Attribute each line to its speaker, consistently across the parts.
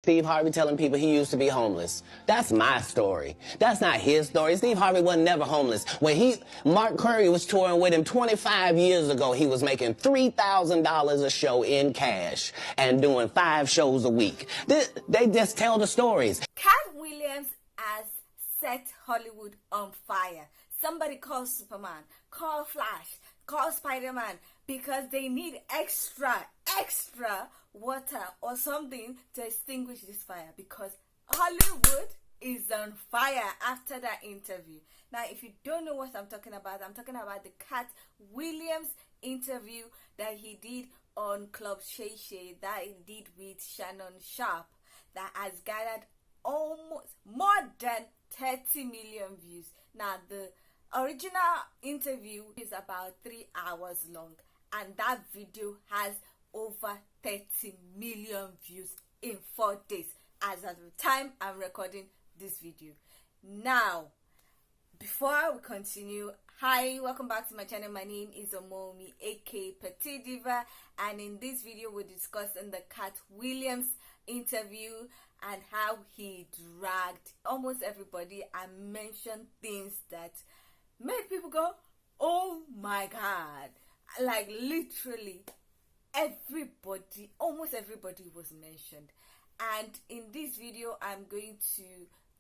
Speaker 1: Steve Harvey telling people he used to be homeless. That's my story. That's not his story. Steve Harvey wasn't never homeless. When Mark Curry was touring with him 25 years ago, he was making $3,000 a show in cash and doing 5 shows a week. They just tell the stories.
Speaker 2: Katt Williams has set Hollywood on fire. Somebody call Superman, call Flash, call Spider-Man, because they need extra water or something to extinguish this fire, because Hollywood is on fire after that interview. Now, if you don't know what I'm talking about the Katt Williams interview that he did on Club Shay Shay, that he did with Shannon Sharp, that has gathered almost more than 30 million views. Now, the original interview is about 3 hours long, and that video has over 30 million views in 4 days as at the time I'm recording this video. Now, before we continue, hi, welcome back to my channel. My name is Omomi, aka Petite Diva, and in this video we're discussing the Katt Williams interview and how he dragged almost everybody and mentioned things that made people go, oh my god. Like literally everybody, almost everybody was mentioned. And in this video I'm going to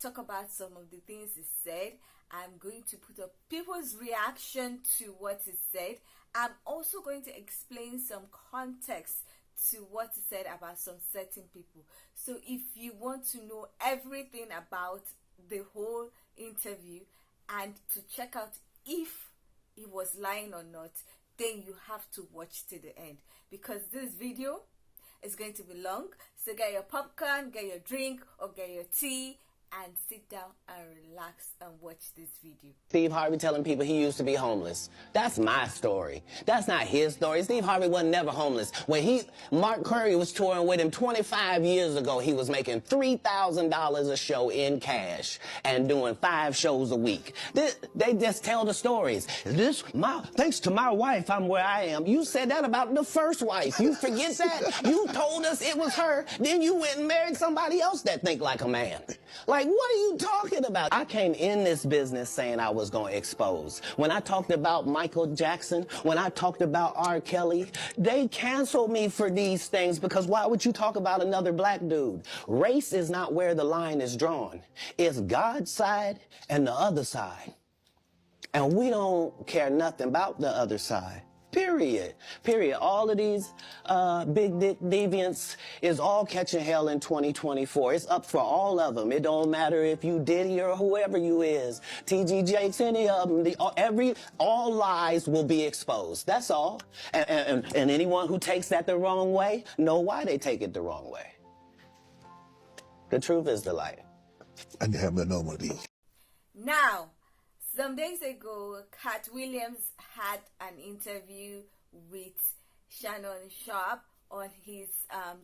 Speaker 2: talk about some of the things he said. I'm going to put up people's reaction to what he said. I'm also going to explain some context to what he said about some certain people. So if you want to know everything about the whole interview and to check out if he was lying or not, then you have to watch to the end, because this video is going to be long. So get your popcorn, get your drink, or get your tea and sit down and relax and watch this video.
Speaker 1: Steve Harvey telling people he used to be homeless. That's my story. That's not his story. Steve Harvey wasn't never homeless. When Mark Curry was touring with him 25 years ago, he was making $3,000 a show in cash and doing 5 shows a week. They just tell the stories. Thanks to my wife, I'm where I am. You said that about the first wife. You forget that? You told us it was her. Then you went and married somebody else that think like a man. Like, what are you talking about? I came in this business saying I was going to expose. When I talked about Michael Jackson, when I talked about R. Kelly, they canceled me for these things, because why would you talk about another black dude? Race is not where the line is drawn. It's God's side and the other side. And we don't care nothing about the other side. Period. All of these big dick deviants is all catching hell in 2024. It's up for all of them. It don't matter if you Diddy or whoever you is. TG Jakes, any of them. All lies will be exposed. That's all. And anyone who takes that the wrong way, know why they take it the wrong way. The truth is the light.
Speaker 3: And you have no normal being.
Speaker 2: Now, some days ago, Katt Williams had an interview with Shannon Sharp on his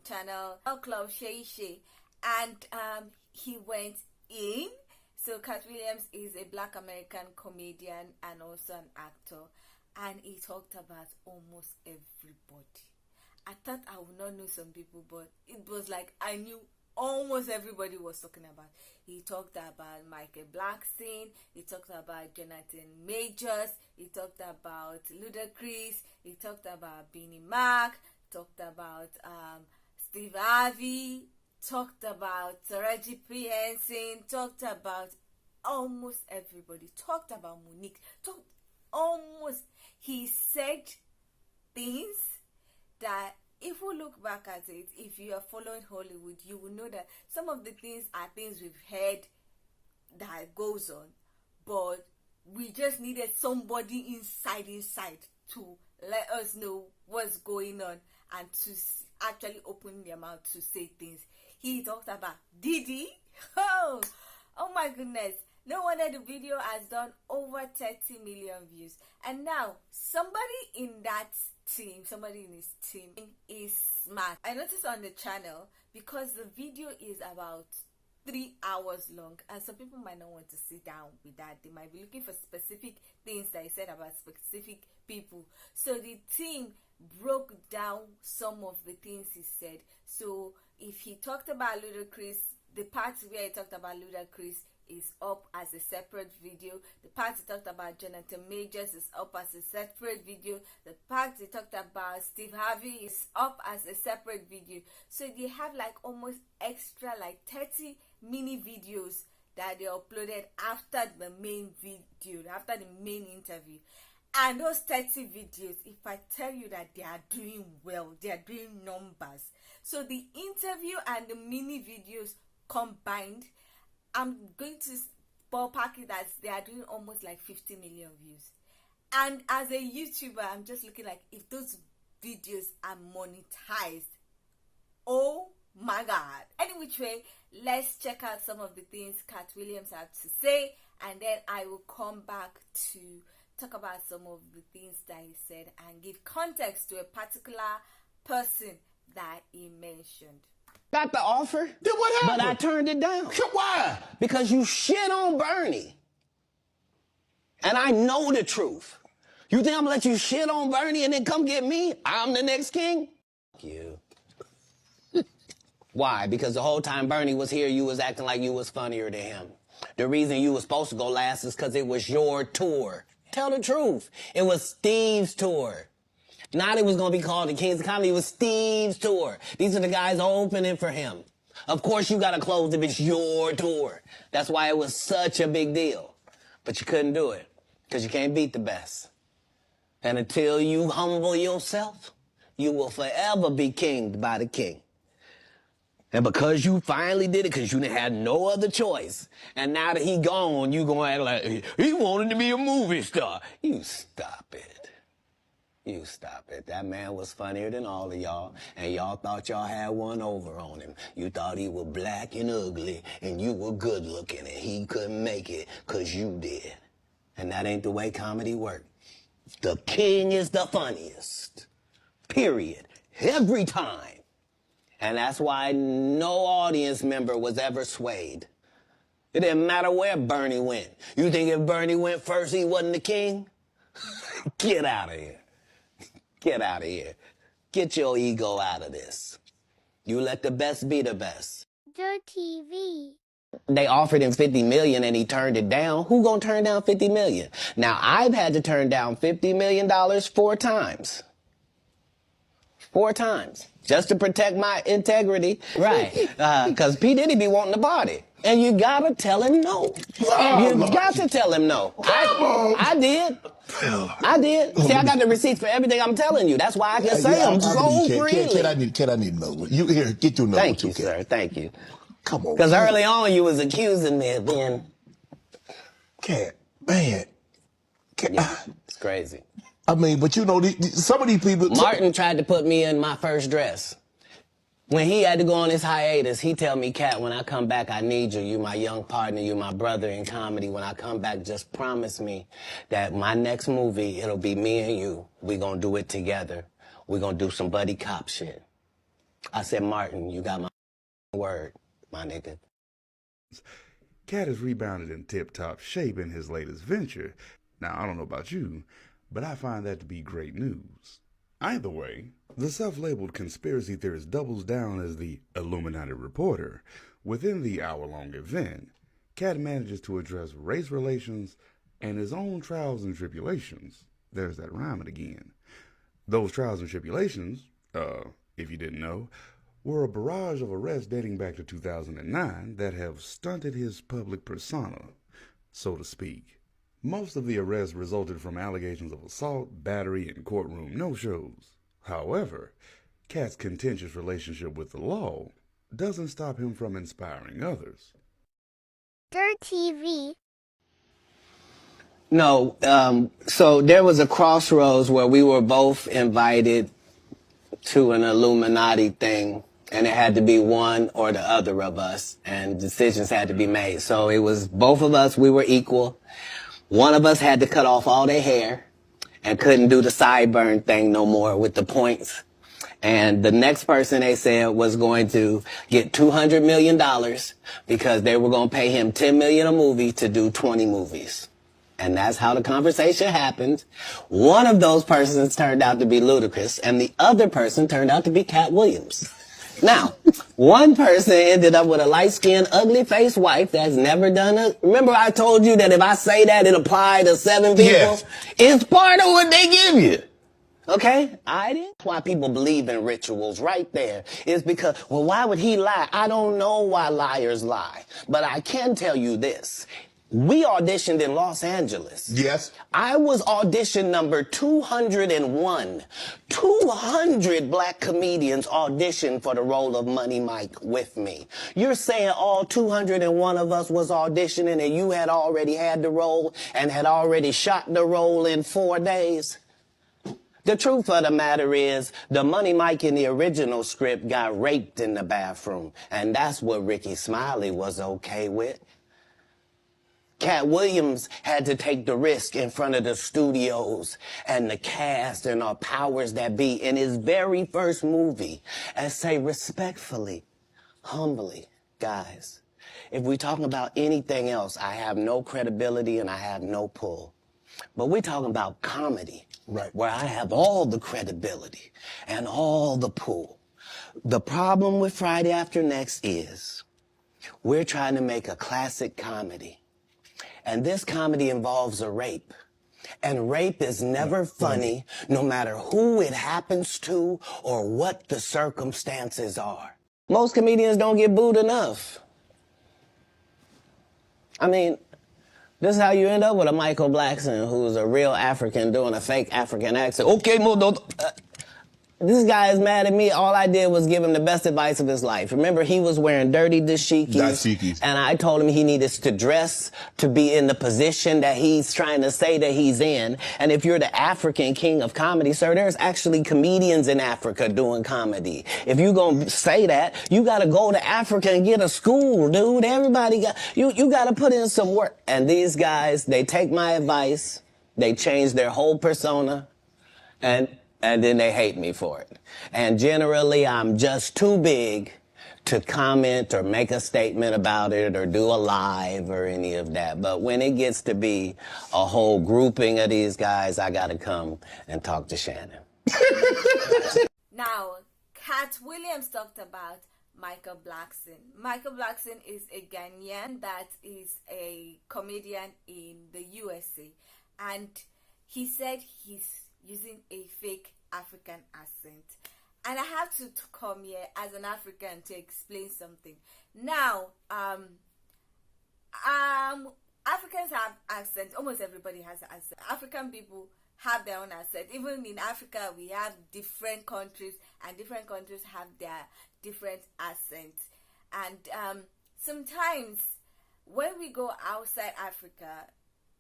Speaker 2: channel, Club Shay Shay, and he went in. So Katt Williams is a black American comedian and also an actor, and he talked about almost everybody. I thought I would not know some people, but it was like I knew almost everybody was talking about. He talked about Michael Blackson, he talked about Jonathan Majors, he talked about Ludacris, he talked about Beanie Mac, talked about Steve Harvey, talked about Taraji P. Henson, talked about almost everybody, talked about Monique, he said things that, if we look back at it, if you are following Hollywood, you will know that some of the things are things we've heard that goes on, but we just needed somebody inside to let us know what's going on and to actually open their mouth to say things. He talked about Diddy. Oh my goodness. No wonder the video has done over 30 million views. And now, somebody in his team is smart. I noticed on the channel, because the video is about 3 hours long, and some people might not want to sit down with that. They might be looking for specific things that I said about specific people. So the team broke down some of the things he said. So if he talked about Ludacris, the part where he talked about Ludacris is up as a separate video. The part he talked about Jonathan Majors is up as a separate video. The part he talked about Steve Harvey is up as a separate video. So they have like almost extra like 30 mini videos that they uploaded after the main video, after the main interview. And those 30 videos, if I tell you that they are doing well, they are doing numbers. So the interview and the mini videos combined, I'm going to ballpark it as they are doing almost like 50 million views. And as a YouTuber, I'm just looking like, if those videos are monetized, oh my God. Any which way, let's check out some of the things Katt Williams had to say, and then I will come back to talk about some of the things that he said and give context to a particular person that he mentioned.
Speaker 1: Got the offer,
Speaker 3: Then what happened?
Speaker 1: but I turned it down.
Speaker 3: Why?
Speaker 1: Because you shit on Bernie. And I know the truth. You think I'm gonna let you shit on Bernie and then come get me? I'm the next king? Fuck you. Why? Because the whole time Bernie was here, you was acting like you was funnier than him. The reason you was supposed to go last is because it was your tour. Tell the truth. It was Steve's tour. Not it was going to be called the Kings of Comedy. It was Steve's tour. These are the guys opening for him. Of course you got to close if it's your tour. That's why it was such a big deal. But you couldn't do it because you can't beat the best. And until you humble yourself, you will forever be kinged by the king. And because you finally did it, because you had no other choice, and now that he gone, you gonna act like he wanted to be a movie star. You stop it. You stop it. That man was funnier than all of y'all, and y'all thought y'all had one over on him. You thought he was black and ugly, and you were good looking, and he couldn't make it because you did. And that ain't the way comedy works. The king is the funniest. Period. Every time. And that's why no audience member was ever swayed. It didn't matter where Bernie went. You think if Bernie went first, he wasn't the king? Get out of here. Get out of here. Get your ego out of this. You let the best be the best.
Speaker 4: The TV.
Speaker 1: They offered him $50 million and he turned it down. Who gonna turn down $50 million? Now, I've had to turn down $50 million 4 times. 4 times. Just to protect my integrity. Right. Because P. Diddy be wanting to party. And you gotta tell him no. You got to tell him no. I did. I did. See, I got the receipts for everything I'm telling you. That's why I can say them so freely.
Speaker 3: Kid, I need to know. You here, get your number.
Speaker 1: Thank you, sir. Thank you.
Speaker 3: Come on.
Speaker 1: Because early on you was accusing me of being...
Speaker 3: Katt, man.
Speaker 1: Yeah, it's crazy.
Speaker 3: I mean, but you know, some of these people...
Speaker 1: Martin tried to put me in my first dress. When he had to go on his hiatus, he tell me, Katt, when I come back, I need you. You my young partner. You my brother in comedy. When I come back, just promise me that my next movie, it'll be me and you. We gonna do it together. We gonna do some buddy cop shit. I said, Martin, you got my word, my nigga.
Speaker 5: Katt has rebounded in tip-top shape in his latest venture. Now, I don't know about you, but I find that to be great news. Either way, the self-labeled conspiracy theorist doubles down as the Illuminati reporter. Within the hour-long event, Katt manages to address race relations and his own trials and tribulations. There's that rhyming again. Those trials and tribulations, if you didn't know, were a barrage of arrests dating back to 2009 that have stunted his public persona, so to speak. Most of the arrests resulted from allegations of assault, battery, and courtroom no-shows. However, Katt's contentious relationship with the law doesn't stop him from inspiring others.
Speaker 4: Dirt TV.
Speaker 1: No, so there was a crossroads where we were both invited to an Illuminati thing, and it had to be one or the other of us, and decisions had to be made. So it was both of us, we were equal. One of us had to cut off all their hair and couldn't do the sideburn thing no more with the points. And the next person, they said, was going to get $200 million because they were going to pay him $10 million a movie to do 20 movies. And that's how the conversation happened. One of those persons turned out to be Ludacris, and the other person turned out to be Katt Williams. Now, one person ended up with a light-skinned, ugly-faced wife that's never done it. Remember I told you that if I say that, it applied to 7 people?
Speaker 3: Yes.
Speaker 1: It's part of what they give you. Okay? That's why people believe in rituals right there. Is because, well, why would he lie? I don't know why liars lie. But I can tell you this. We auditioned in Los Angeles.
Speaker 3: Yes.
Speaker 1: I was audition number 201. 200 black comedians auditioned for the role of Money Mike with me. You're saying all 201 of us was auditioning and you had already had the role and had already shot the role in 4 days? The truth of the matter is, the Money Mike in the original script got raped in the bathroom, and that's what Ricky Smiley was okay with. Katt Williams had to take the risk in front of the studios and the cast and our powers that be in his very first movie and say respectfully, humbly, guys, if we're talking about anything else, I have no credibility and I have no pull. But we're talking about comedy,
Speaker 3: right,
Speaker 1: where I have all the credibility and all the pull. The problem with Friday After Next is we're trying to make a classic comedy. And this comedy involves a rape. And rape is never funny, no matter who it happens to or what the circumstances are. Most comedians don't get booed enough. I mean, this is how you end up with a Michael Blackson who's a real African doing a fake African accent. Okay, this guy is mad at me. All I did was give him the best advice of his life. Remember, he was wearing dirty dashikis. And I told him he needed to dress to be in the position that he's trying to say that he's in. And if you're the African king of comedy, sir, there's actually comedians in Africa doing comedy. If you're going to say that, you got to go to Africa and get a school, dude. Everybody got, you got to put in some work. And these guys, they take my advice. They change their whole persona. And then they hate me for it. And generally, I'm just too big to comment or make a statement about it or do a live or any of that. But when it gets to be a whole grouping of these guys, I got to come and talk to Shannon.
Speaker 2: Now, Katt Williams talked about Michael Blackson. Michael Blackson is a Ghanaian that is a comedian in the USA. And he said he's using a fake African accent. And I have to come here as an African to explain something. Now, Africans have accents. Almost everybody has an accent. African people have their own accent. Even in Africa, we have different countries, and different countries have their different accents. And sometimes when we go outside Africa,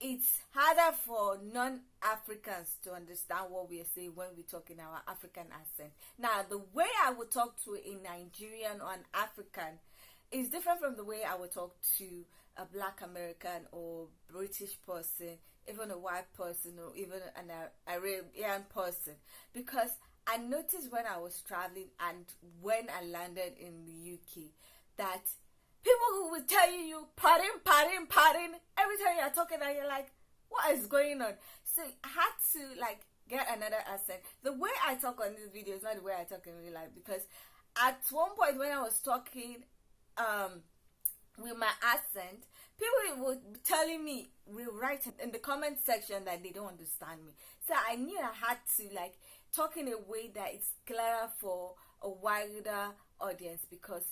Speaker 2: it's harder for non-Africans to understand what we are saying when we talk in our African accent. Now, the way I would talk to a Nigerian or an African is different from the way I would talk to a Black American or British person, even a white person, or even an Arabian person. Because I noticed when I was traveling and when I landed in the UK that people who will tell you, pardon, every time you're talking and you're like, what is going on? So I had to get another accent. The way I talk on this video is not the way I talk in real life, because at one point when I was talking with my accent, people were telling me, write in the comment section that they don't understand me. So I knew I had to talk in a way that it's clearer for a wider audience, because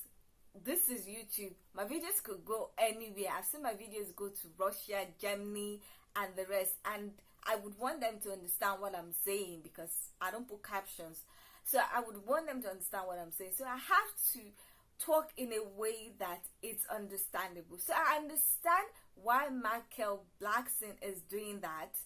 Speaker 2: this is YouTube. My videos could go anywhere. I've seen my videos go to Russia, Germany, and the rest. And I would want them to understand what I'm saying, because I don't put captions. So I would want them to understand what I'm saying. So I have to talk in a way that it's understandable. So I understand why Michael Blackson is doing that.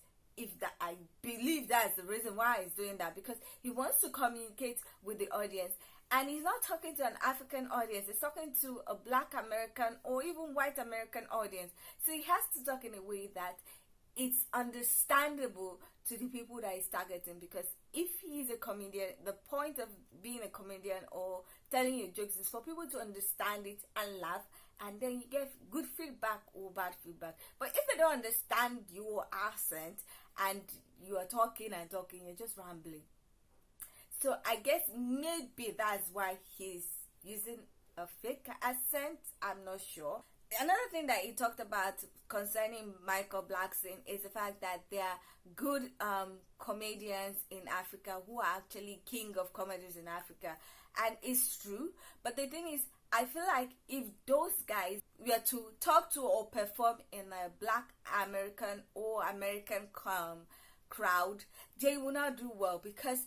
Speaker 2: I believe that's the reason why he's doing that, because he wants to communicate with the audience. And he's not talking to an African audience. He's talking to a Black American or even white American audience. So he has to talk in a way that it's understandable to the people that he's targeting. Because if he's a comedian, the point of being a comedian or telling you jokes is for people to understand it and laugh and then you get good feedback or bad feedback. But if they don't understand your accent and you are talking and talking, you're just rambling. So I guess maybe that's why he's using a fake accent. I'm not sure. Another thing that he talked about concerning Michael Blackson is the fact that there are good comedians in Africa who are actually king of comedies in Africa, and it's true. But the thing is, I feel like if those guys were to talk to or perform in a Black American or American crowd, they will not do well, because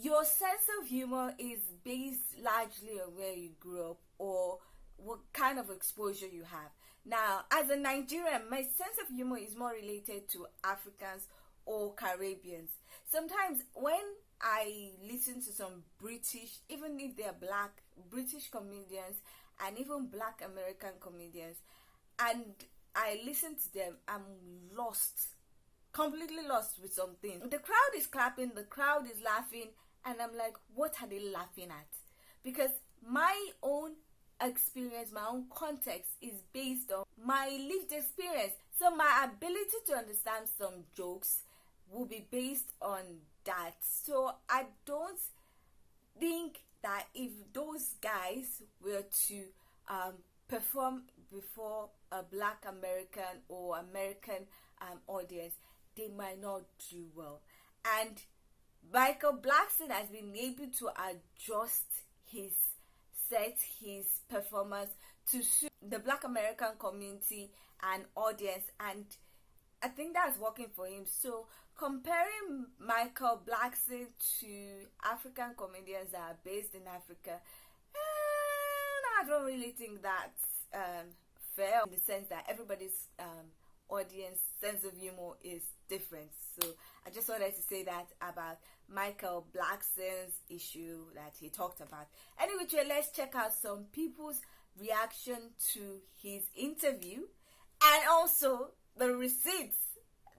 Speaker 2: your sense of humor is based largely on where you grew up or what kind of exposure you have. Now, as a Nigerian, my sense of humor is more related to Africans or Caribbeans. Sometimes when I listen to some British, even if they're Black, British comedians and even Black American comedians, and I listen to them, I'm lost, completely lost with something. The crowd is clapping, the crowd is laughing, and I'm like, what are they laughing at? Because my own experience, my own context is based on my lived experience. So my ability to understand some jokes will be based on that. So I don't think that if those guys were to perform before a Black American or American audience, they might not do well. And Michael Blackson has been able to adjust his set, his performance to suit the Black American community and audience, and I think that's working for him. So comparing Michael Blackson to African comedians that are based in Africa, I don't really think that's fair, in the sense that everybody's audience sense of humor is different. So I just wanted to say that about Michael Blackson's issue that he talked about. Anyway, let's check out some people's reaction to his interview and also the receipts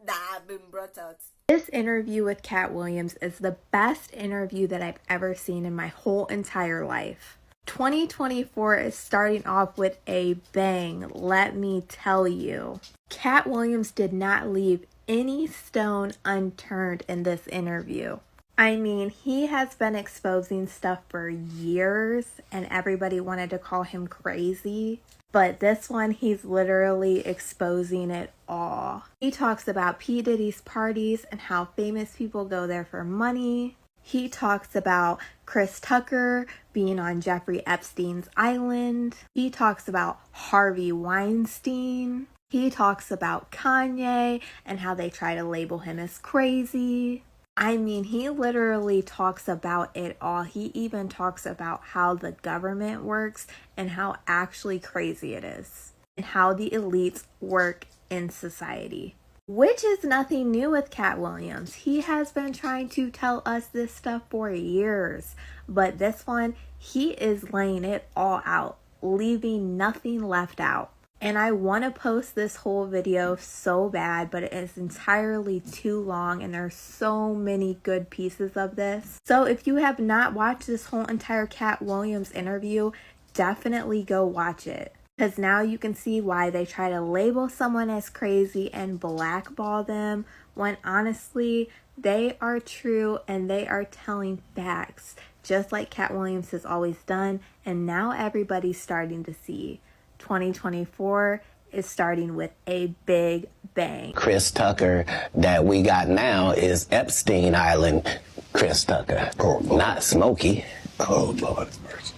Speaker 2: that have been brought out.
Speaker 6: This interview with Katt Williams is the best interview that I've ever seen in my whole entire life. 2024 is starting off with a bang, let me tell you. Katt Williams did not leave any stone unturned in this interview. I mean, he has been exposing stuff for years and everybody wanted to call him crazy. But this one, he's literally exposing it all. He talks about P. Diddy's parties and how famous people go there for money. He talks about Chris Tucker being on Jeffrey Epstein's island. He talks about Harvey Weinstein. He talks about Kanye and how they try to label him as crazy. I mean, he literally talks about it all. He even talks about how the government works and how actually crazy it is, and how the elites work in society. Which is nothing new with Katt Williams. He has been trying to tell us this stuff for years. But this one, he is laying it all out, leaving nothing left out. And I want to post this whole video so bad, but it is entirely too long and there's so many good pieces of this. So if you have not watched this whole entire Katt Williams interview, definitely go watch it. Because now you can see why they try to label someone as crazy and blackball them, when honestly, they are true and they are telling facts, just like Katt Williams has always done, and now everybody's starting to see. 2024 is starting with a big bang.
Speaker 1: Chris Tucker that we got now is Epstein Island Chris Tucker, not Smokey.
Speaker 3: Oh, Lord mercy.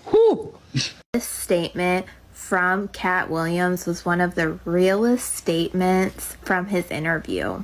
Speaker 1: Whew.
Speaker 6: This statement from Katt Williams was one of the realest statements from his interview.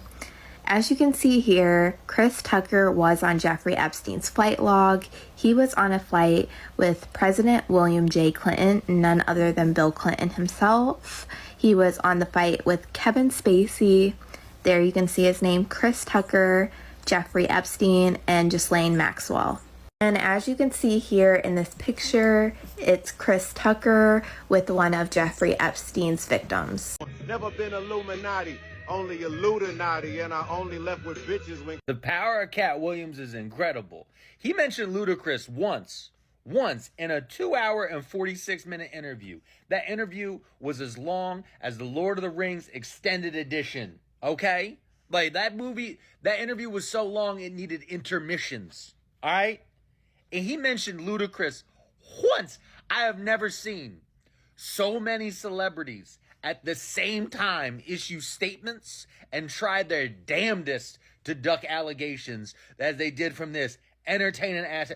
Speaker 6: As you can see here, Chris Tucker was on Jeffrey Epstein's flight log. He was on a flight with President William J. Clinton, none other than Bill Clinton himself. He was on the flight with Kevin Spacey. There you can see his name, Chris Tucker, Jeffrey Epstein, and Ghislaine Maxwell. And as you can see here in this picture, it's Chris Tucker with one of Jeffrey Epstein's victims.
Speaker 7: Never been Illuminati, only Illuminati, and I only left with bitches when...
Speaker 8: The power of Katt Williams is incredible. He mentioned Ludacris once once in a 2-hour and 46-minute interview. That interview was as long as the Lord of the Rings extended edition, okay? Like, that interview was so long it needed intermissions, all right? And he mentioned Ludacris once. I have never seen so many celebrities at the same time issue statements and try their damnedest to duck allegations as they did from this entertaining ass.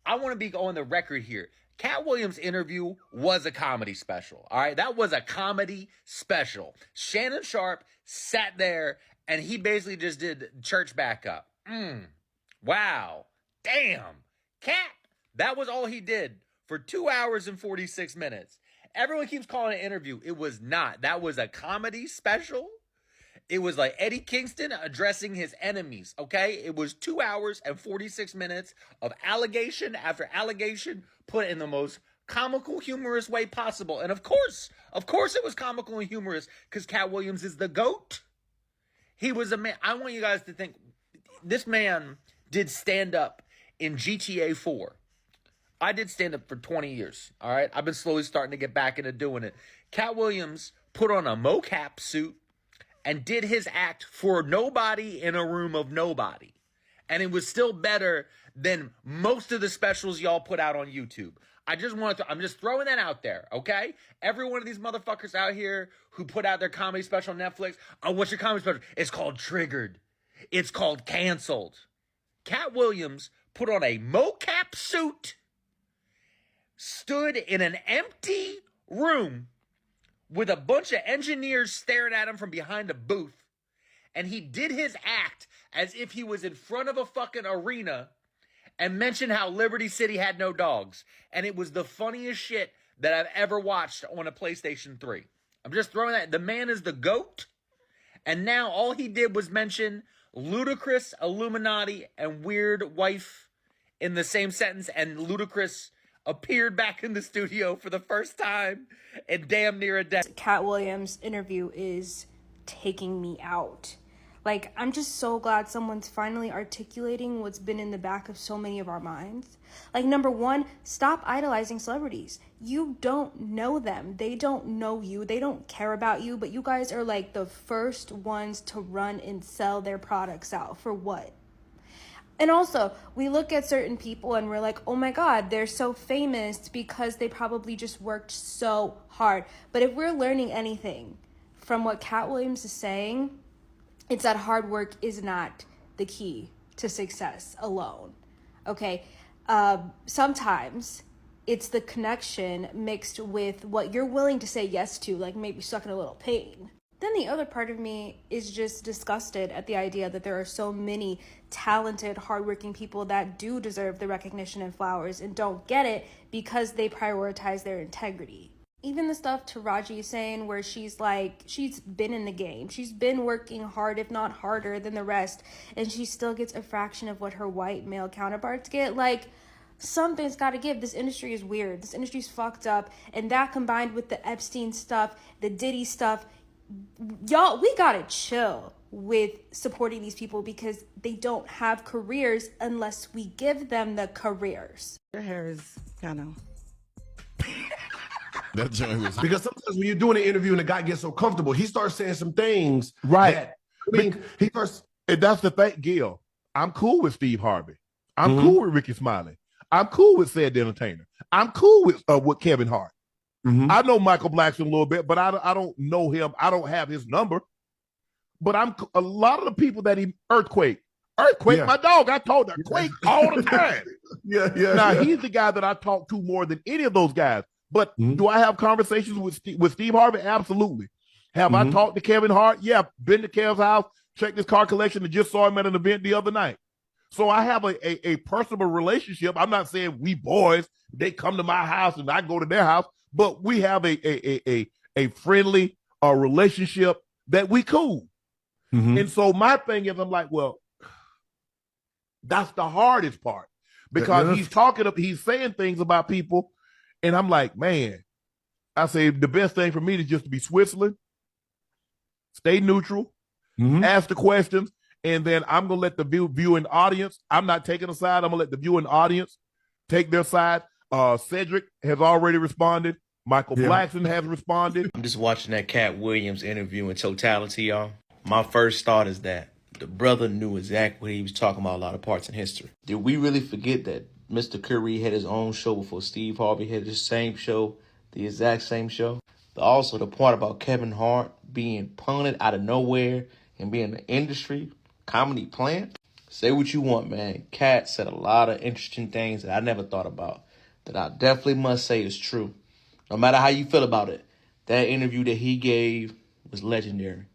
Speaker 8: I want to be on the record here. Katt Williams' interview was a comedy special, all right? That was a comedy special. Shannon Sharpe sat there, and he basically just did church backup. Wow. Damn. Katt, that was all he did for 2 hours and 46 minutes. Everyone keeps calling it an interview. It was not. That was a comedy special. It was like Eddie Kingston addressing his enemies, okay? It was 2 hours and 46 minutes of allegation after allegation put in the most comical, humorous way possible. And of course it was comical and humorous because Katt Williams is the GOAT. He was a man. I want you guys to think, this man did stand-up in GTA 4. I did stand-up for 20 years, all right? I've been slowly starting to get back into doing it. Katt Williams put on a mocap suit and did his act for nobody in a room of nobody. And it was still better than most of the specials y'all put out on YouTube. I'm just throwing that out there, okay? Every one of these motherfuckers out here who put out their comedy special on Netflix, oh, what's your comedy special? It's called Triggered. It's called Canceled. Katt Williams put on a mocap suit, stood in an empty room with a bunch of engineers staring at him from behind a booth, and he did his act as if he was in front of a fucking arena and mentioned how Liberty City had no dogs. And it was the funniest shit that I've ever watched on a PlayStation 3. I'm just throwing that. The man is the GOAT, and now all he did was mention Ludacris, Illuminati, and weird wife in the same sentence, and Ludacris appeared back in the studio for the first time in damn near a decade.
Speaker 6: Katt Williams' interview is taking me out. Like, I'm just so glad someone's finally articulating what's been in the back of so many of our minds. Like, number one, stop idolizing celebrities. You don't know them. They don't know you. They don't care about you. But you guys are like the first ones to run and sell their products out. For what? And also, we look at certain people and we're like, oh my God, they're so famous because they probably just worked so hard. But if we're learning anything from what Katt Williams is saying, it's that hard work is not the key to success alone, okay? Sometimes it's the connection mixed with what you're willing to say yes to, like maybe sucking a little pain. Then the other part of me is just disgusted at the idea that there are so many talented, hardworking people that do deserve the recognition and flowers and don't get it because they prioritize their integrity. Even the stuff Taraji is saying where she's like, she's been in the game. She's been working hard, if not harder than the rest, and she still gets a fraction of what her white male counterparts get. Like, something's got to give. This industry is weird. This industry's fucked up. And that combined with the Epstein stuff, the Diddy stuff, y'all, we gotta chill with supporting these people because they don't have careers unless we give them the careers.
Speaker 9: Your hair is kind of...
Speaker 3: That joint was
Speaker 10: Because sometimes when you're doing an interview and the guy gets so comfortable, he starts saying some things.
Speaker 11: Right.
Speaker 10: That, I mean, he starts.
Speaker 11: And that's the thing, Gil. I'm cool with Steve Harvey. I'm cool with Ricky Smiley. I'm cool with Said the Entertainer. I'm cool with Kevin Hart. I know Michael Blackson a little bit, but I don't know him. I don't have his number. But I'm a lot of the people that he Earthquake,
Speaker 10: Yeah.
Speaker 11: my dog. I told her Quake all the time.
Speaker 10: Yeah.
Speaker 11: Now he's the guy that I talk to more than any of those guys. But do I have conversations with Steve Harvey? Absolutely. Have I talked to Kevin Hart? Yeah, been to Kev's house, checked his car collection, and just saw him at an event the other night. So I have a personal relationship. I'm not saying we boys, they come to my house and I go to their house, but we have a friendly relationship that we cool. And so my thing is, I'm like, well, that's the hardest part because he's saying things about people. And I'm like, man, I say the best thing for me is just to be Switzerland, stay neutral, ask the questions, and then I'm going to let the viewing audience, I'm not taking a side, I'm going to let the viewing audience take their side. Cedric has already responded. Michael Blackson has responded.
Speaker 8: I'm just watching that Katt Williams interview in totality, y'all. My first thought is that the brother knew exactly what he was talking about a lot of parts in history. Did we really forget that Mr. Curry had his own show before Steve Harvey had his same show, the exact same show? But also the part about Kevin Hart being punted out of nowhere and being an industry comedy plant. Say what you want, man. Katt said a lot of interesting things that I never thought about that I definitely must say is true. No matter how you feel about it, that interview that he gave was legendary.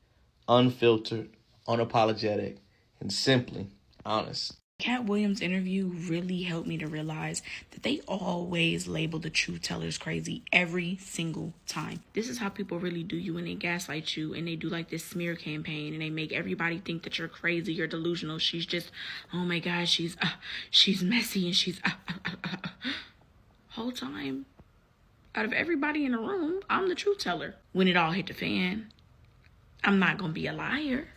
Speaker 8: Unfiltered, unapologetic, and simply honest.
Speaker 9: Katt Williams' interview really helped me to realize that they always label the truth tellers crazy every single time. This is how people really do you when they gaslight you and they do like this smear campaign and they make everybody think that you're crazy, you're delusional. She's just, oh my gosh, she's messy and she's whole time. Out of everybody in the room, I'm the truth teller. When it all hit the fan, I'm not gonna be a liar.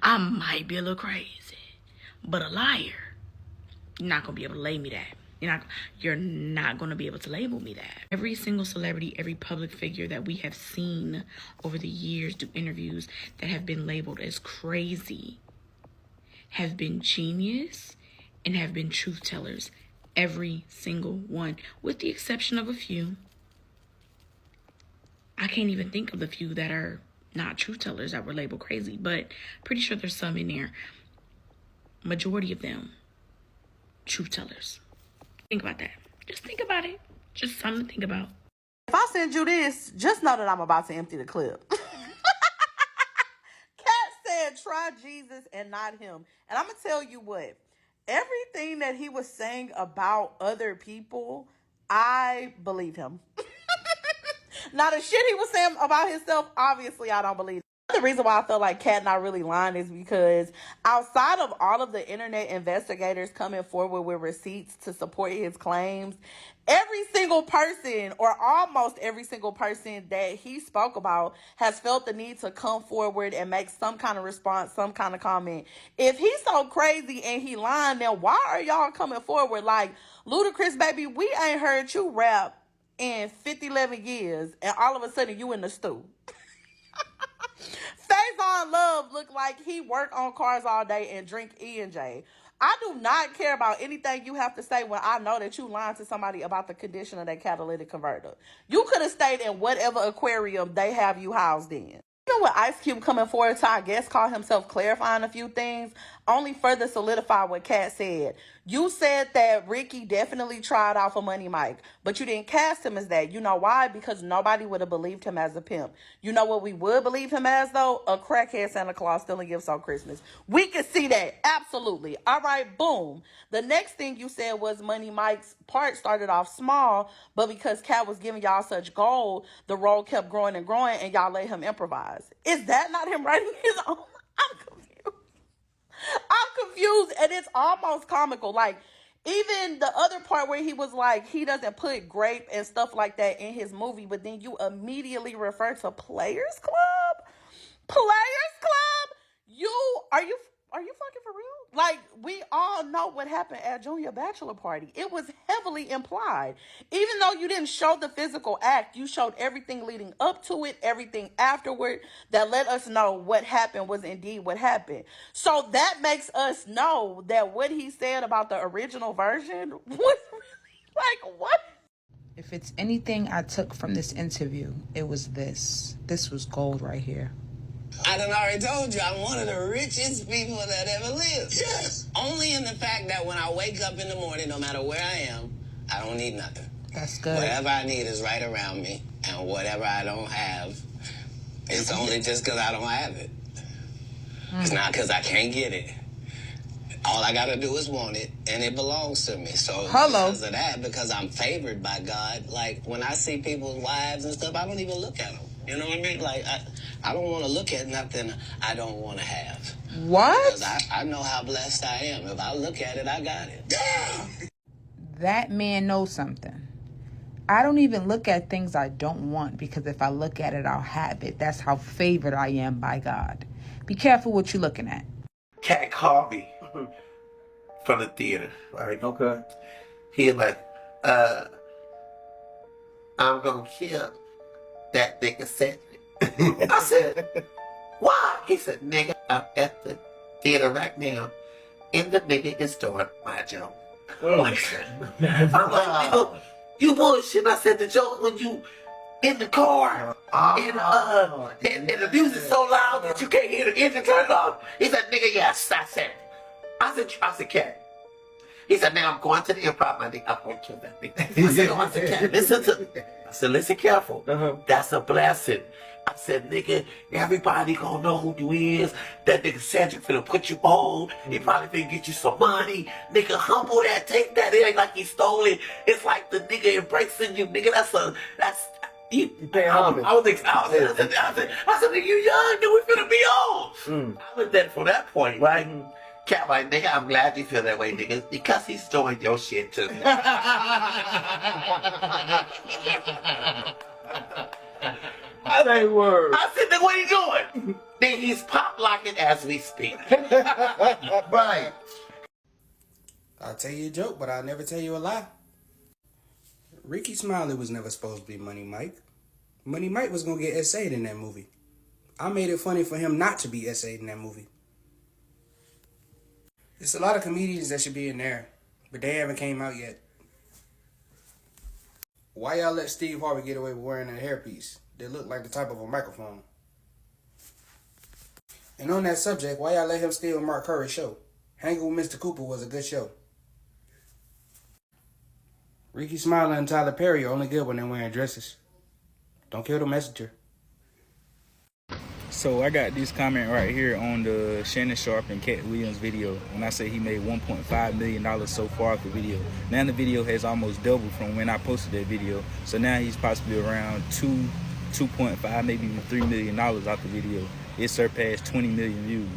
Speaker 9: I might be a little crazy, but a liar. You're not going to be able to label me that. You're not going to be able to label me that. Every single celebrity, every public figure that we have seen over the years do interviews that have been labeled as crazy have been genius and have been truth tellers. Every single one, with the exception of a few. I can't even think of the few that are not truth tellers that were labeled crazy, but pretty sure there's some in there. Majority of them, truth tellers. Think about that. Just think about it. Just something to think about.
Speaker 12: If I send you this, just know that I'm about to empty the clip. Katt said, try Jesus and not him. And I'm going to tell you what. Everything that he was saying about other people, I believe him. Now, the shit he was saying about himself, obviously, I don't believe it. The reason why I feel like Katt not really lying is because outside of all of the internet investigators coming forward with receipts to support his claims, every single person or almost every single person that he spoke about has felt the need to come forward and make some kind of response, some kind of comment. If he's so crazy and he lying, then why are y'all coming forward? Like, Ludacris, baby, we ain't heard you rap in 11 years and all of a sudden you in the stew. Faison Love look like he work on cars all day and drink E&J. I do not care about anything you have to say when I know that you lying to somebody about the condition of that catalytic converter. You could have stayed in whatever aquarium they have you housed in. Even with Ice Cube coming forward to, I guess, call himself clarifying a few things, only further solidify what Katt said. You said that Ricky definitely tried out for Money Mike, but you didn't cast him as that. You know why? Because nobody would have believed him as a pimp. You know what we would believe him as, though? A crackhead Santa Claus stealing gifts on Christmas. We could see that. Absolutely. All right, boom. The next thing you said was Money Mike's part started off small, but because Katt was giving y'all such gold, the role kept growing and growing, and y'all let him improvise. Is that not him writing his own? I'm confused, and it's almost comical. Like, even the other part where he was like, he doesn't put grape and stuff like that in his movie, but then you immediately refer to Players Club? Players Club? Are you fucking for real? Like, we all know what happened at Junior Bachelor Party. It was heavily implied. Even though you didn't show the physical act, you showed everything leading up to it, everything afterward that let us know what happened was indeed what happened. So that makes us know that what he said about the original version was really, like, what?
Speaker 13: If it's anything I took from this interview, it was this. This was gold right here.
Speaker 1: I done already told you, I'm one of the richest people that ever lived.
Speaker 3: Yes.
Speaker 1: Only in the fact that when I wake up in the morning, no matter where I am, I don't need nothing.
Speaker 13: That's good.
Speaker 1: Whatever I need is right around me, and whatever I don't have, it's only just because I don't have it. It's not because I can't get it. All I gotta do is want it, and it belongs to me. So because of that, because I'm favored by God, like when I see people's wives and stuff, I don't even look at them. You know what I mean? Like, I don't want to look at nothing I don't want to have.
Speaker 13: What?
Speaker 1: Because I know how blessed I am. If I look at it, I got it.
Speaker 3: Yeah.
Speaker 13: That man knows something. I don't even look at things I don't want because if I look at it, I'll have it. That's how favored I am by God. Be careful what you're looking at.
Speaker 14: Katt called me from the theater. Like, okay. He like, I'm gonna kill that nigga Cedric. I said, why? He said, nigga, I'm at the theater right now, and the nigga is doing my joke. I'm like, nigga, you bullshit. I said, the joke when you in the car, and the music's so loud that you can't hear the engine turn off. He said, nigga, yes. I said, Katt. He said, now I'm going to the improv, my nigga. I'm going to kill that nigga. I said, Katt, listen to me. I said, listen careful. That's a blessing. I said, nigga, everybody gonna know who you is. That nigga Cedric finna put you on. He probably finna get you some money. Nigga, humble that, take that. It ain't like he stole it. It's like the nigga embracing you, nigga. You pay homage. I said, nigga, you young, nigga, we finna be on. I looked at it from that point, right? Katt like, nigga, I'm glad you feel that way, nigga, because he's doing your shit too.
Speaker 15: That ain't word.
Speaker 14: I said, nigga, what are you doing? Nigga, he's pop locking as we speak.
Speaker 15: Right.
Speaker 16: I'll tell you a joke, but I'll never tell you a lie. Ricky Smiley was never supposed to be Money Mike. Money Mike was gonna get essayed in that movie. I made it funny for him not to be essayed in that movie. There's a lot of comedians that should be in there, but they haven't came out yet. Why y'all let Steve Harvey get away with wearing a hairpiece that looked like the type of a microphone? And on that subject, why y'all let him steal Mark Curry's show? Hanging with Mr. Cooper was a good show. Ricky Smiley and Tyler Perry are only good when they're wearing dresses. Don't kill the messenger.
Speaker 17: So I got this comment right here on the Shannon Sharpe and Katt Williams video when I say he made $1.5 million so far off the video. Now the video has almost doubled from when I posted that video. So now he's possibly around 2.5, maybe even $3 million off the video. It surpassed 20 million views.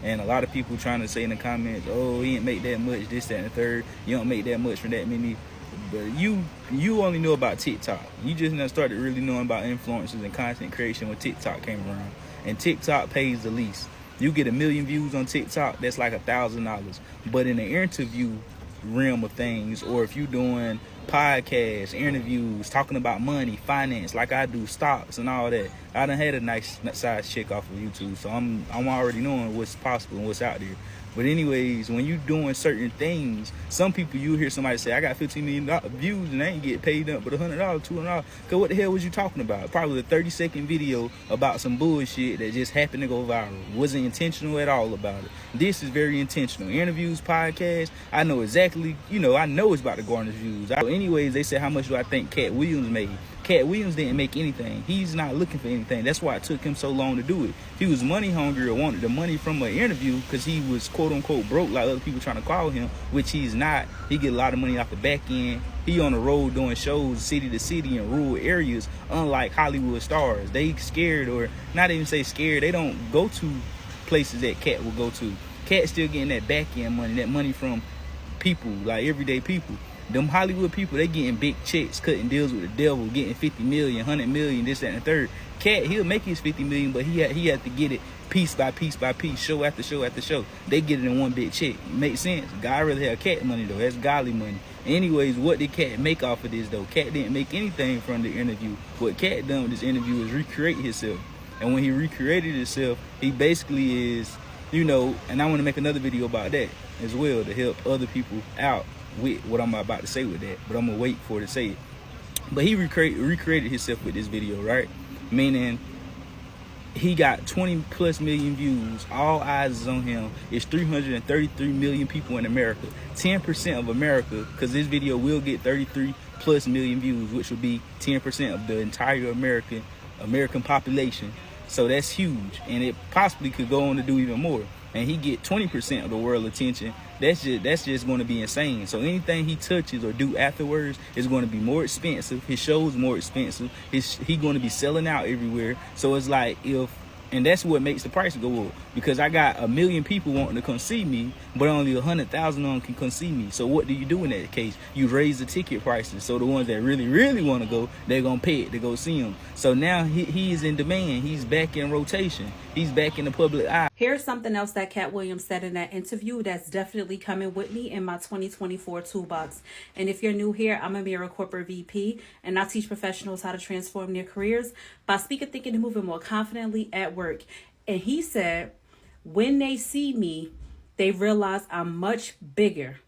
Speaker 17: And a lot of people trying to say in the comments, oh, he didn't make that much, this, that, and the third. You don't make that much from that many. But you only know about TikTok. You just now started really knowing about influencers and content creation when TikTok came around. And TikTok pays the least. You get 1 million views on TikTok, that's like $1,000. But in the interview realm of things, or if you're doing podcasts, interviews, talking about money, finance, like I do, stocks and all that, I done had a nice size check off of YouTube, so I'm already knowing what's possible and what's out there. But anyways, when you doing certain things, some people, you hear somebody say, I got 15 million views and I ain't get paid up but $100, $200. Cause what the hell was you talking about? Probably a 30-second video about some bullshit that just happened to go viral. Wasn't intentional at all about it. This is very intentional. Interviews, podcasts, I know exactly, I know it's about to garner views. So anyways, they said, how much do I think Katt Williams made? Katt Williams didn't make anything. He's not looking for anything. That's why it took him so long to do it. He was money hungry or wanted the money from an interview because he was quote unquote broke like other people trying to call him, which he's not. He get a lot of money off the back end. He on the road doing shows city to city in rural areas, unlike Hollywood stars. They scared, or not even say scared, they don't go to places that Katt will go to. Katt still getting that back end money, that money from people, like everyday people. Them Hollywood people, they getting big checks, cutting deals with the devil, getting 50 million, 100 million, this, that, and the third. Katt, he'll make his 50 million, but he had to get it piece by piece by piece, show after show after show. They get it in one big check. Makes sense. God really have Katt money though. That's godly money. Anyways, what did Katt make off of this though? Katt didn't make anything from the interview. What Katt done with this interview is recreate himself. And when he recreated himself, he basically is, and I want to make another video about that as well to help other people out with what I'm about to say with that, but I'm gonna wait for it to say it. But he recreated himself with this video, right? Meaning he got 20 plus million views. All eyes is on him. It's 333 million people in America. 10% of America, because this video will get 33 plus million views, which would be 10% of the entire American population. So that's huge, and it possibly could go on to do even more. And he get 20% of the world attention. That's just going to be insane. So anything he touches or do afterwards is going to be more expensive. His show's more expensive. He going to be selling out everywhere. So it's like if And that's what makes the price go up, because I got 1 million people wanting to come see me, but only 100,000 of them can come see me. So what do you do in that case? You raise the ticket prices. So the ones that really, really want to go, they're going to pay it to go see him. So now he is in demand. He's back in rotation. He's back in the public eye.
Speaker 18: Here's something else that Katt Williams said in that interview that's definitely coming with me in my 2024 toolbox. And if you're new here, I'm a Mira Corporate VP, and I teach professionals how to transform their careers by speaking, thinking, and moving more confidently at work. And he said, when they see me, they realize I'm much bigger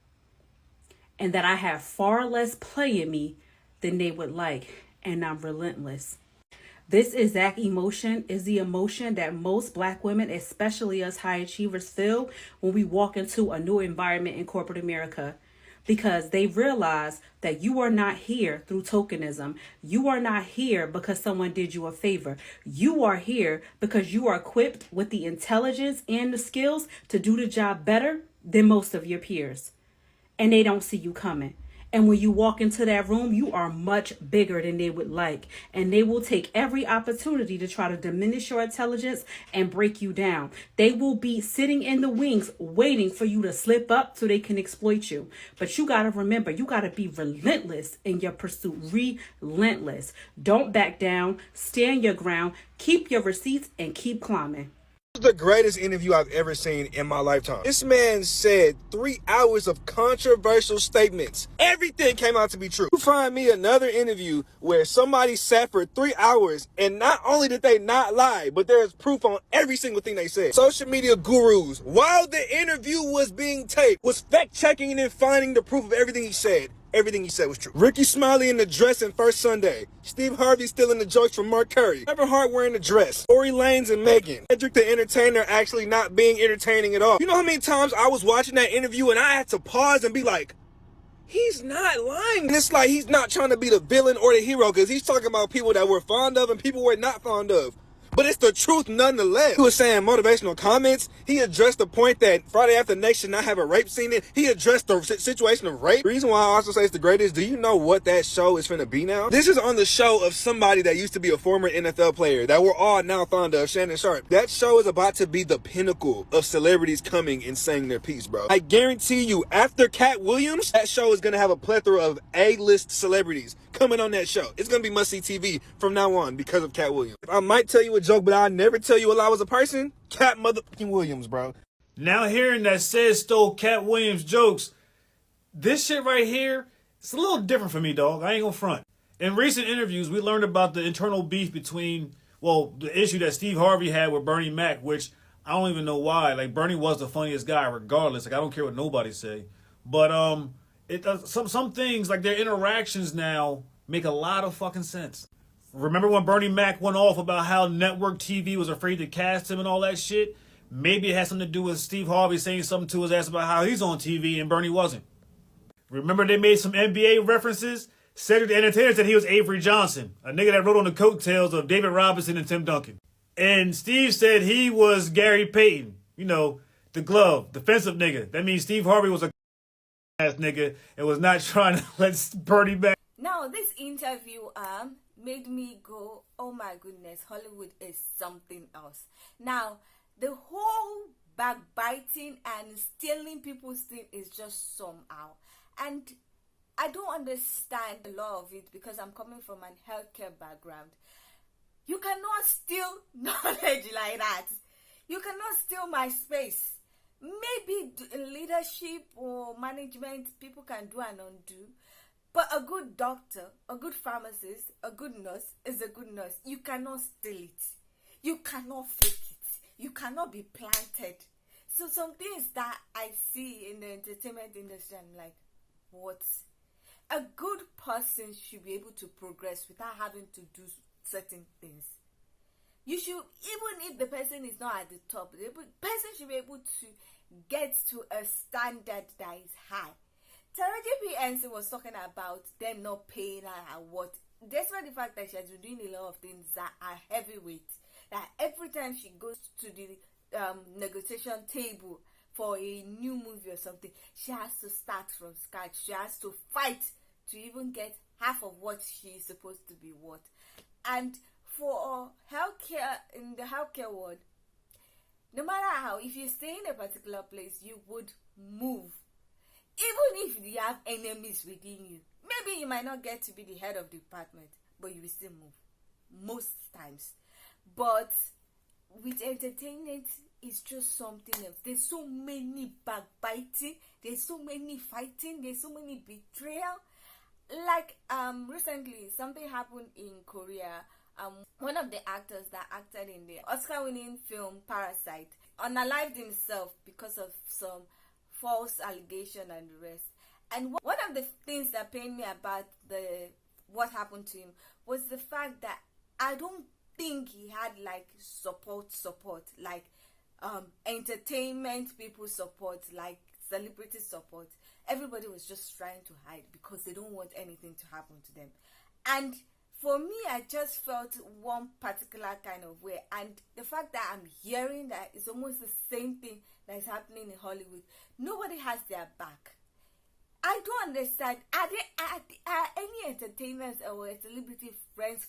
Speaker 18: and that I have far less play in me than they would like, and I'm relentless. This exact emotion is the emotion that most Black women, especially us high achievers, feel when we walk into a new environment in corporate America, because they realize that you are not here through tokenism. You are not here because someone did you a favor. You are here because you are equipped with the intelligence and the skills to do the job better than most of your peers. And they don't see you coming. And when you walk into that room, you are much bigger than they would like. And they will take every opportunity to try to diminish your intelligence and break you down. They will be sitting in the wings waiting for you to slip up so they can exploit you. But you got to remember, you got to be relentless in your pursuit. Relentless. Don't back down. Stand your ground. Keep your receipts and keep climbing.
Speaker 19: This is the greatest interview I've ever seen in my lifetime. This man said 3 hours of controversial statements. Everything came out to be true. You find me another interview where somebody sat for 3 hours and not only did they not lie, but there's proof on every single thing they said. Social media gurus, while the interview was being taped, was fact checking and then finding the proof of everything he said. Everything he said was true. Ricky Smiley in the dress in First Sunday. Steve Harvey stealing the jokes from Mark Curry. Kevin Hart wearing the dress. Tory Lanez and Megan. Cedric the Entertainer actually not being entertaining at all. You know how many times I was watching that interview and I had to pause and be like, he's not lying. And it's like he's not trying to be the villain or the hero, because he's talking about people that we're fond of and people we're not fond of. But it's the truth nonetheless. He was saying motivational comments. He addressed the point that Friday After Next should not have a rape scene in. He addressed the situation of rape. The reason why I also say it's the greatest, do you know what that show is finna be now? This is on the show of somebody that used to be a former NFL player that we're all now fond of, Shannon Sharp. That show is about to be the pinnacle of celebrities coming and saying their piece, bro. I guarantee you, after Katt Williams, that show is gonna have a plethora of A-list celebrities coming on that show. It's gonna be must-see TV from now on because of Katt Williams. I might tell you a joke, but I'll never tell you a lie as a person. Katt motherfucking Williams, bro.
Speaker 20: Now hearing that Sid stole Katt Williams jokes, this shit right here, it's a little different for me, dog. I ain't gonna front. In recent interviews, we learned about the internal beef between, well, the issue that Steve Harvey had with Bernie Mac, which I don't even know why. Like, Bernie was the funniest guy regardless. Like, I don't care what nobody say. But some things, like their interactions now, make a lot of fucking sense. Remember when Bernie Mac went off about how network TV was afraid to cast him and all that shit? Maybe it had something to do with Steve Harvey saying something to his ass about how he's on TV and Bernie wasn't. Remember they made some NBA references? Cedric the Entertainer said he was Avery Johnson, a nigga that wrote on the coattails of David Robinson and Tim Duncan. And Steve said he was Gary Payton, you know, the glove, defensive nigga. That means Steve Harvey was a ass nigga and was not trying to let Bernie back.
Speaker 2: Now, this interview made me go, oh my goodness, Hollywood is something else. Now, the whole backbiting and stealing people's thing is just somehow. And I don't understand a lot of it because I'm coming from an healthcare background. You cannot steal knowledge like that. You cannot steal my space. Maybe in leadership or management, people can do and undo. But a good doctor, a good pharmacist, a good nurse is a good nurse. You cannot steal it. You cannot fake it. You cannot be planted. So some things that I see in the entertainment industry, I'm like, what? A good person should be able to progress without having to do certain things. You should, even if the person is not at the top, the person should be able to get to a standard that is high. Taraji P. Henson was talking about them not paying her what, despite the fact that she has been doing a lot of things that are heavyweight. That every time she goes to the negotiation table for a new movie or something, she has to start from scratch. She has to fight to even get half of what she is supposed to be worth. And for healthcare, in the healthcare world, no matter how, if you stay in a particular place, you would move. Even if you have enemies within you, maybe you might not get to be the head of the department, but you will still move most times. But with entertainment, it's just something else. There's so many backbiting, there's so many fighting, there's so many betrayal. Like recently something happened in Korea. One of the actors that acted in the Oscar-winning film Parasite unalived himself because of some false allegation and the rest. And one of the things that pained me about what happened to him was the fact that I don't think he had like support, like entertainment people support, like celebrity support. Everybody was just trying to hide because they don't want anything to happen to them. And for me, I just felt one particular kind of way. And the fact that I'm hearing that it's almost the same thing that is happening in Hollywood. Nobody has their back. I don't understand. Are any entertainers or celebrity friends,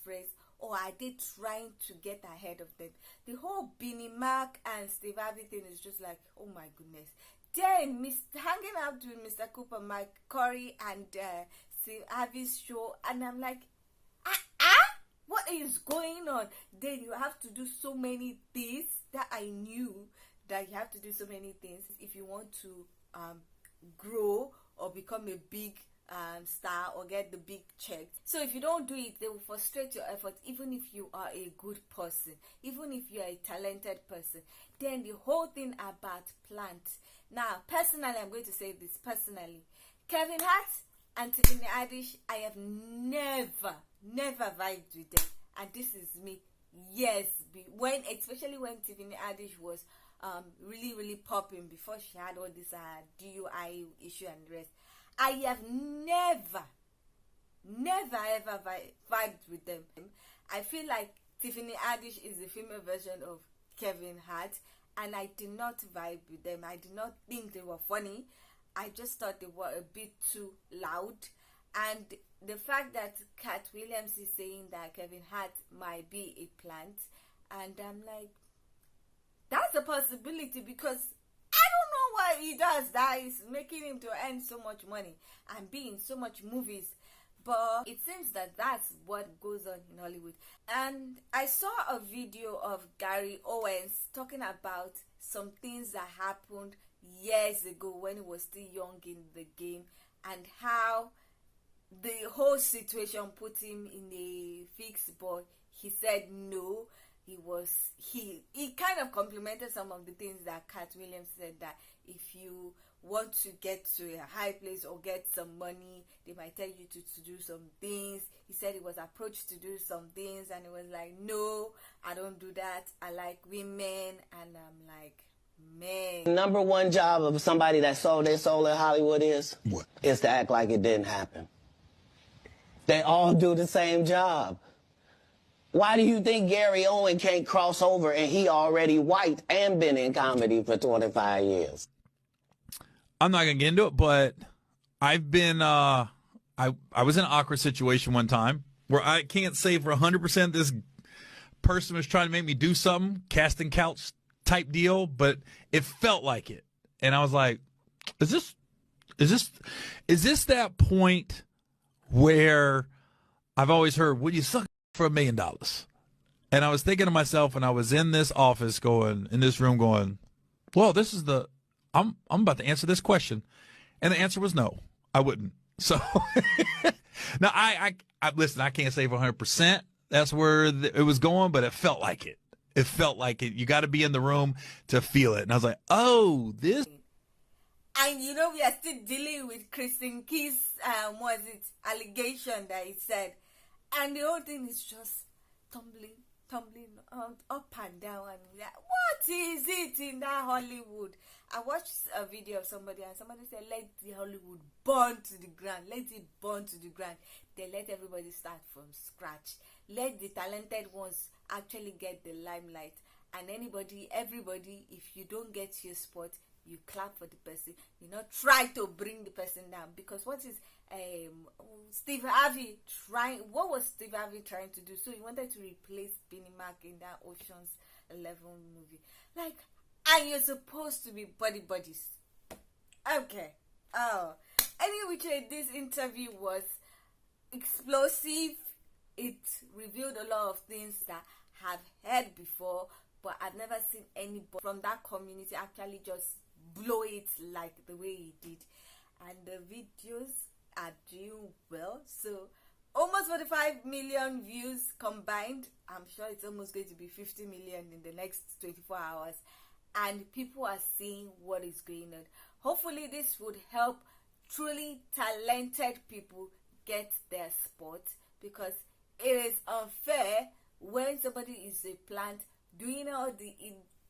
Speaker 2: or are they trying to get ahead of them? The whole Beanie Mac and Steve Harvey thing is just like, oh my goodness. Then hanging out with Mr. Cooper, Mike Curry, and Steve Harvey's show, and I'm like, what is going on? Then you have to do so many things that I knew that you have to do so many things if you want to grow or become a big star or get the big check. So if you don't do it, they will frustrate your efforts, even if you are a good person, even if you are a talented person. Then the whole thing about plants. Now, personally, I'm going to say this personally. Kevin Hart and Tiffany Haddish, I have never vibed with them. And this is me. Yes, especially when Tiffany Haddish was really popping before she had all this DUI issue and the rest. I have never ever vibed with them. I feel like Tiffany Haddish is the female version of Kevin Hart, and I did not vibe with them. I did not think they were funny. I just thought they were a bit too loud. And the fact that Katt Williams is saying that Kevin Hart might be a plant, and I'm like, that's a possibility, because I don't know what he does that is making him to earn so much money and be in so much movies. But it seems that that's what goes on in Hollywood. And I saw a video of Gary Owens talking about some things that happened years ago when he was still young in the game, and how the whole situation put him in a fix. But he said no. He kind of complimented some of the things that Katt Williams said, that if you want to get to a high place or get some money, they might tell you to do some things. He said he was approached to do some things, and he was like, no, I don't do that. I like women. And I'm like, man.
Speaker 1: Number one job of somebody that sold their soul in Hollywood is to act like it didn't happen. They all do the same job. Why do you think Gary Owen can't cross over, and he already white and been in comedy for 25 years?
Speaker 2: I'm not going to get into it, but I've been, I was in an awkward situation one time where I can't say for 100% this person was trying to make me do something, casting couch type deal, but it felt like it. And I was like, is this that point where I've always heard, would you suck for $1 million? And I was thinking to myself when I was in this office in this room going, well, this is I'm about to answer this question. And the answer was no, I wouldn't. So now I listen, I can't say for 100% that's where it was going, but it felt like it. It felt like it. You got to be in the room to feel it. And I was like, oh, this. And we are still dealing with Kristen Keith's, allegation that he said. And the whole thing is just tumbling up and down. And what is it in that Hollywood? I watched a video of somebody, and somebody said, let the Hollywood burn to the ground. Let it burn to the ground. They let everybody start from scratch. Let the talented ones actually get the limelight. And everybody, if you don't get your spot, you clap for the person. You not try to bring the person down, because what is Steve Harvey trying? What was Steve Harvey trying to do? So he wanted to replace Benny Mac in that Ocean's 11 movie. Like, and you're supposed to be buddies. Okay. Oh. Anyway, this interview was explosive. It revealed a lot of things that I've heard before, but I've never seen anybody from that community actually just blow it like the way he did. And the videos are doing well. So almost 45 million views combined. I'm sure it's almost going to be 50 million in the next 24 hours. And people are seeing what is going on. Hopefully this would help truly talented people get their spot, because it is unfair when somebody is a plant doing all the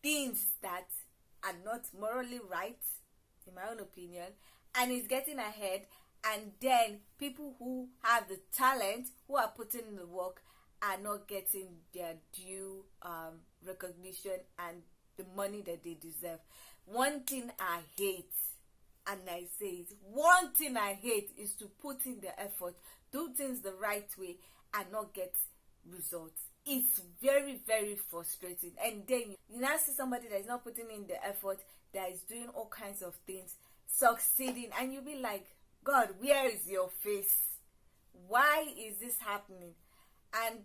Speaker 2: things that are not morally right, in my own opinion, and is getting ahead, and then people who have the talent, who are putting in the work, are not getting their due recognition and the money that they deserve. One thing I hate, and I say it, one thing I hate is to put in the effort, do things the right way, and not get results. It's very, very frustrating. And then you now see somebody that is not putting in the effort, that is doing all kinds of things, succeeding, and you'll be like, God, where is your face? Why is this happening? And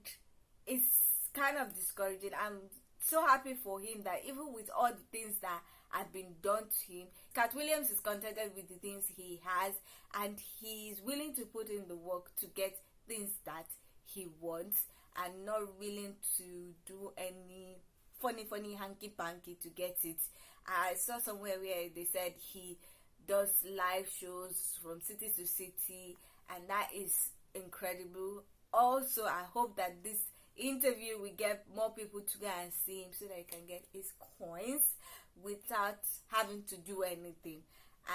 Speaker 2: it's kind of discouraging. I'm so happy for him that even with all the things that have been done to him, Katt Williams is contented with the things he has, and he's willing to put in the work to get things that he wants, and not willing to do any funny hanky-panky to get it. I saw somewhere where they said he does live shows from city to city, and that is incredible. Also, I hope that this interview will get more people to go and see him, so that he can get his coins without having to do anything,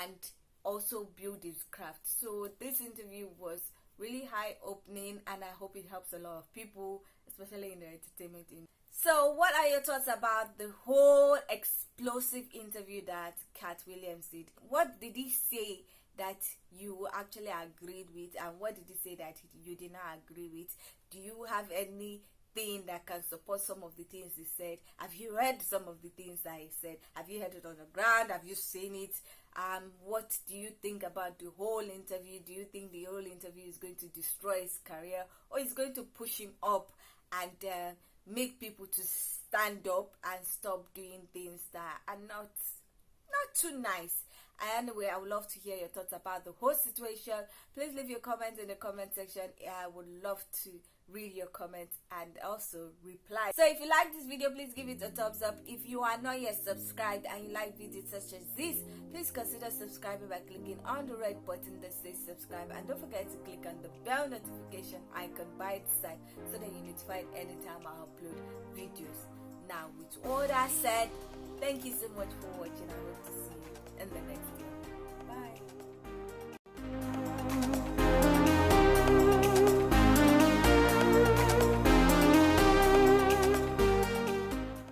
Speaker 2: and also build his craft. So this interview was really eye-opening, and I hope it helps a lot of people, especially in the entertainment industry. So what are your thoughts about the whole explosive interview that Katt Williams did? What did he say that you actually agreed with, and what did he say that you did not agree with? Do you have anything that can support some of the things he said? Have you heard some of the things that he said? Have you heard it on the ground? Have you seen it? What do you think about the whole interview? Do you think the whole interview is going to destroy his career, or is going to push him up and make people to stand up and stop doing things that are not too nice? And anyway, I would love to hear your thoughts about the whole situation. Please leave your comments in the comment section. I would love to read your comments and also reply. So if you like this video, please give it a thumbs up. If you are not yet subscribed and you like videos such as this, please consider subscribing by clicking on the red button that says subscribe, and don't forget to click on the bell notification icon by its side, so that you're notified anytime I upload videos. Now, with all that said, thank you so much for watching. I hope to see you in the next video. Bye.